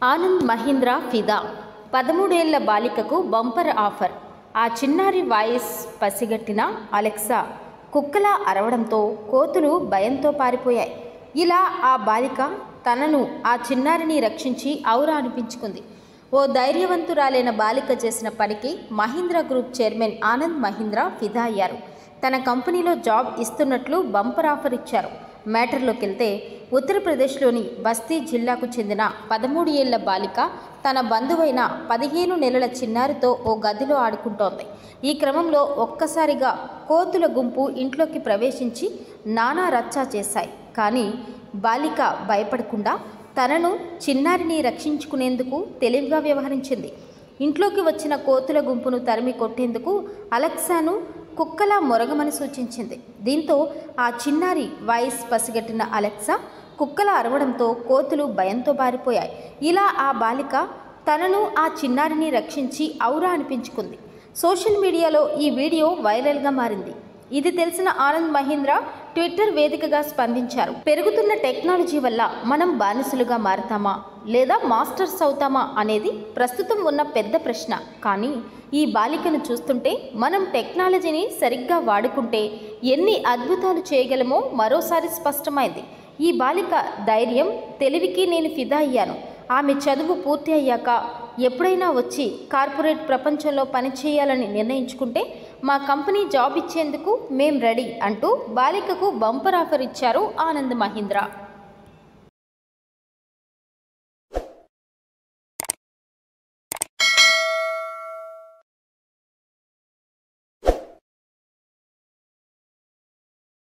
ఆనంద్ మహీంద్రా ఫిదా 13 ఏళ్ల బాలికకు bumper offer. ఆ చిన్నారి వాయిస్ పసిగట్టిన అలెక్సా కుక్కలా అరవడంతో కోతులు భయంతో పారిపోయాయి. ఇలా ఆ బాలిక తనను ఆ చిన్నారిని రక్షించి ఔరా అనిపించుకుంది. ఓ ధైర్యవంతురాలైన బాలిక చేసిన పనికి మహీంద్రా గ్రూప్ చైర్మన్ ఆనంద్ మహీంద్రా ఫిదా అయ్యారు. తన కంపెనీలో జాబ్ ఇస్తున్నట్లు బంపర్ ఆఫర్ ఇచ్చారు. మ్యాటర్లోకి వెళ్తే ఉత్తరప్రదేశ్లోని బస్తీ జిల్లాకు చెందిన 13 ఏళ్ల బాలిక తన బంధువైన 15 నెలల చిన్నారితో ఓ గదిలో ఆడుకుంటోంది. ఈ క్రమంలో ఒక్కసారిగా కోతుల గుంపు ఇంట్లోకి ప్రవేశించి నానా రచ్చా చేశాయి. కానీ బాలిక భయపడకుండా తనను చిన్నారిని రక్షించుకునేందుకు తెలివిగా వ్యవహరించింది. ఇంట్లోకి వచ్చిన కోతుల గుంపును తరిమి కొట్టేందుకు అలెక్సాను కుక్కలా మొరగమని సూచించింది. దీంతో ఆ చిన్నారి వాయిస్ పసిగట్టిన అలెక్సా కుక్కల అరవడంతో కోతులు భయంతో పారిపోయాయి. ఇలా ఆ బాలిక తనను ఆ చిన్నారిని రక్షించి ఔరా అనిపించుకుంది. సోషల్ మీడియాలో ఈ వీడియో వైరల్గా మారింది. ఇది తెలిసిన ఆనంద్ మహీంద్రా ట్విట్టర్ వేదికగా స్పందించారు. పెరుగుతున్న టెక్నాలజీ వల్ల మనం బానిసలుగా మారతామా లేదా మాస్టర్స్ అవుతామా అనేది ప్రస్తుతం ఉన్న పెద్ద ప్రశ్న. కానీ ఈ బాలికను చూస్తుంటే మనం టెక్నాలజీని సరిగ్గా వాడుకుంటే ఎన్ని అద్భుతాలు చేయగలమో మరోసారి స్పష్టమైంది. ఈ బాలిక ధైర్యం, తెలివికి నేను ఫిదా అయ్యాను. ఆమె చదువు పూర్తి అయ్యాక ఎప్పుడైనా వచ్చి కార్పొరేట్ ప్రపంచంలో పనిచేయాలని నిర్ణయించుకుంటే మా కంపెనీ జాబ్ ఇచ్చేందుకు మేం రెడీ అంటూ బాలికకు బంపర్ ఆఫర్ ఇచ్చారు ఆనంద్ మహీంద్రా.